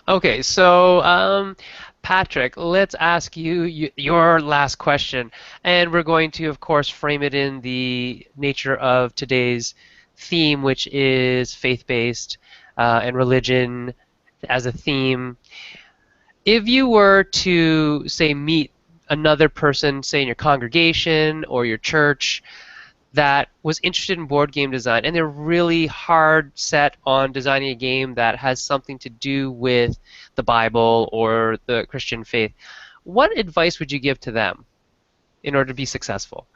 Okay, so Patrick, let's ask you your last question. And we're going to, of course, frame it in the nature of today's theme, which is faith-based and religion as a theme. If you were to, say, meet another person, say in your congregation or your church, that was interested in board game design, and they're really hard set on designing a game that has something to do with the Bible or the Christian faith, what advice would you give to them in order to be successful?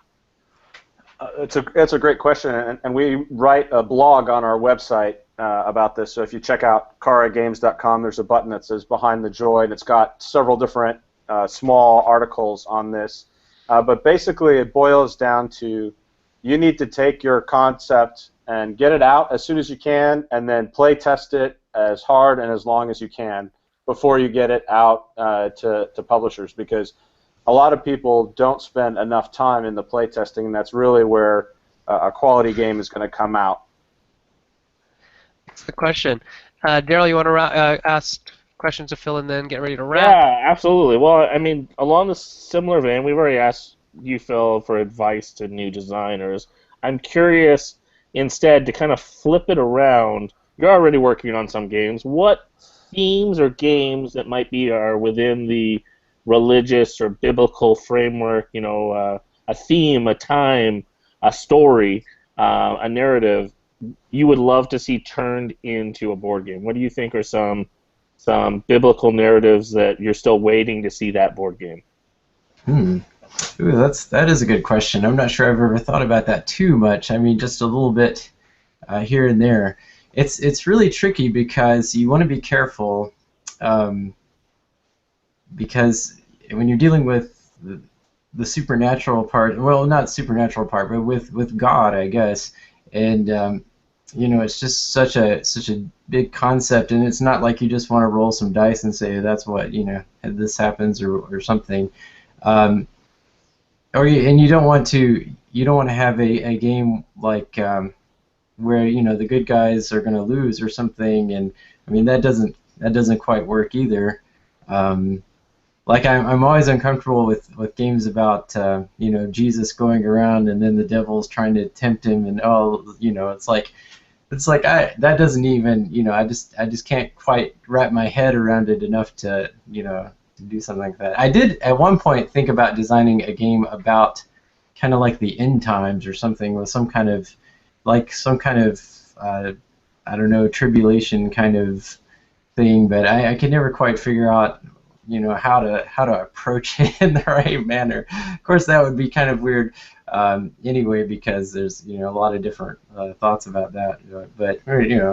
It's a great question, and we write a blog on our website about this. So if you check out caragames.com, there's a button that says Behind the Joy, and it's got several different small articles on this. But basically, it boils down to you need to take your concept and get it out as soon as you can, and then play test it as hard and as long as you can before you get it out to publishers, because a lot of people don't spend enough time in the play testing, and that's really where a quality game is going to come out. That's the question. Daryl, you want to ask questions to Phil and then get ready to wrap? Yeah, absolutely. Well, I mean, along the similar vein, we've already asked you, Phil, for advice to new designers. I'm curious, instead, to kind of flip it around. You're already working on some games. What themes or games that might be are within the religious or biblical framework, a theme, a time, a story, a narrative, you would love to see turned into a board game? What do you think are some biblical narratives that you're still waiting to see that board game? Ooh, that is a good question. I'm not sure I've ever thought about that too much. I mean, just a little bit here and there. It's really tricky because you want to be careful because when you're dealing with the supernatural part, well, not supernatural part, but with God, I guess, and it's just such a big concept, and it's not like you just want to roll some dice and say that's what this happens or something. And you don't want to have a game like where the good guys are going to lose or something, and I mean that doesn't quite work either. Like I'm always uncomfortable with games about Jesus going around and then the devil's trying to tempt him, and it's like that doesn't even I just can't quite wrap my head around it enough to to do something like that. I did at one point think about designing a game about kind of like the end times or something, with some kind of I don't know, tribulation kind of thing, but I could never quite figure out how to approach it in the right manner. Of course, that would be kind of weird anyway, because there's a lot of different thoughts about that, but it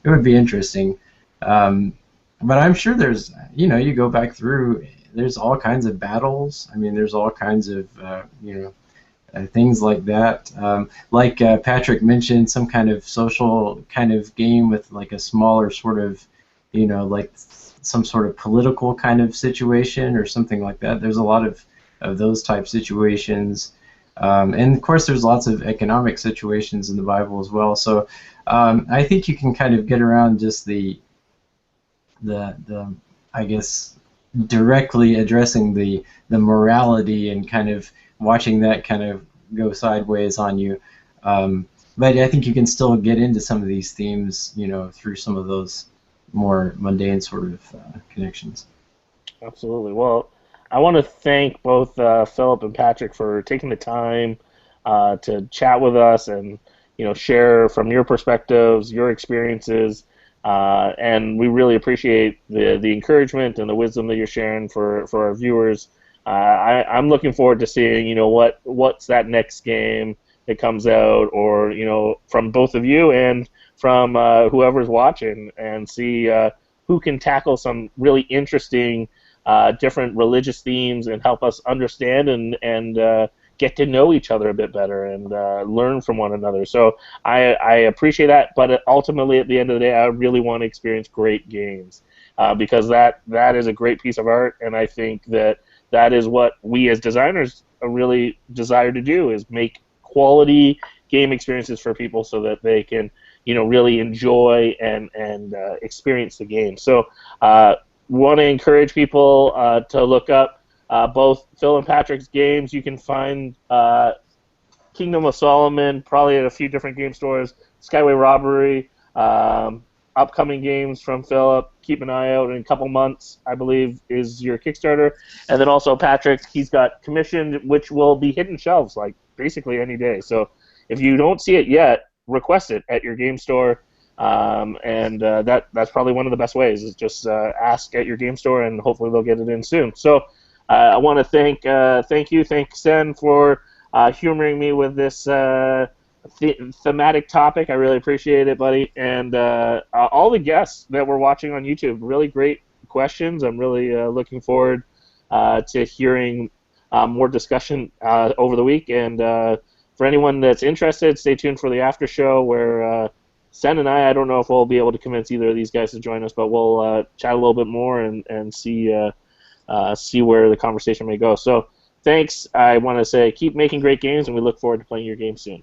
would be interesting. But I'm sure there's, you go back through, there's all kinds of battles. I mean, there's all kinds of, things like that. Like Patrick mentioned, some kind of social kind of game with like a smaller sort of, like some sort of political kind of situation or something like that. There's a lot of those type situations. And of course, there's lots of economic situations in the Bible as well. So I think you can kind of get around just the the I guess directly addressing the morality and kind of watching that kind of go sideways on you. But I think you can still get into some of these themes, through some of those more mundane sort of connections. Absolutely. Well, I want to thank both Philip and Patrick for taking the time to chat with us and share from your perspectives, your experiences, and we really appreciate the encouragement and the wisdom that you're sharing for our viewers. I'm looking forward to seeing what's that next game that comes out, or from both of you and from whoever's watching, and see who can tackle some really interesting different religious themes and help us understand and get to know each other a bit better and learn from one another. So I appreciate that, but ultimately at the end of the day, I really want to experience great games because that is a great piece of art, and I think that is what we as designers really desire to do, is make quality game experiences for people so that they can really enjoy and experience the game. So want to encourage people to look up both Phil and Patrick's games. You can find Kingdom of Solomon probably at a few different game stores, Skyway Robbery, upcoming games from Philip. Keep an eye out in a couple months, I believe, is your Kickstarter. And then also Patrick, he's got commissioned, which will be hitting shelves like basically any day. So if you don't see it yet, request it at your game store. That's probably one of the best ways, is just ask at your game store, and hopefully they'll get it in soon. So I want to thank Sen for humoring me with this thematic topic. I really appreciate it, buddy. And all the guests that were watching on YouTube, really great questions. I'm really looking forward to hearing more discussion over the week. And for anyone that's interested, stay tuned for the after show where Sen and I don't know if we'll be able to convince either of these guys to join us, but we'll chat a little bit more and see where the conversation may go. So thanks. I want to say keep making great games, and we look forward to playing your game soon.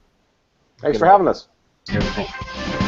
Thanks for having us. Okay.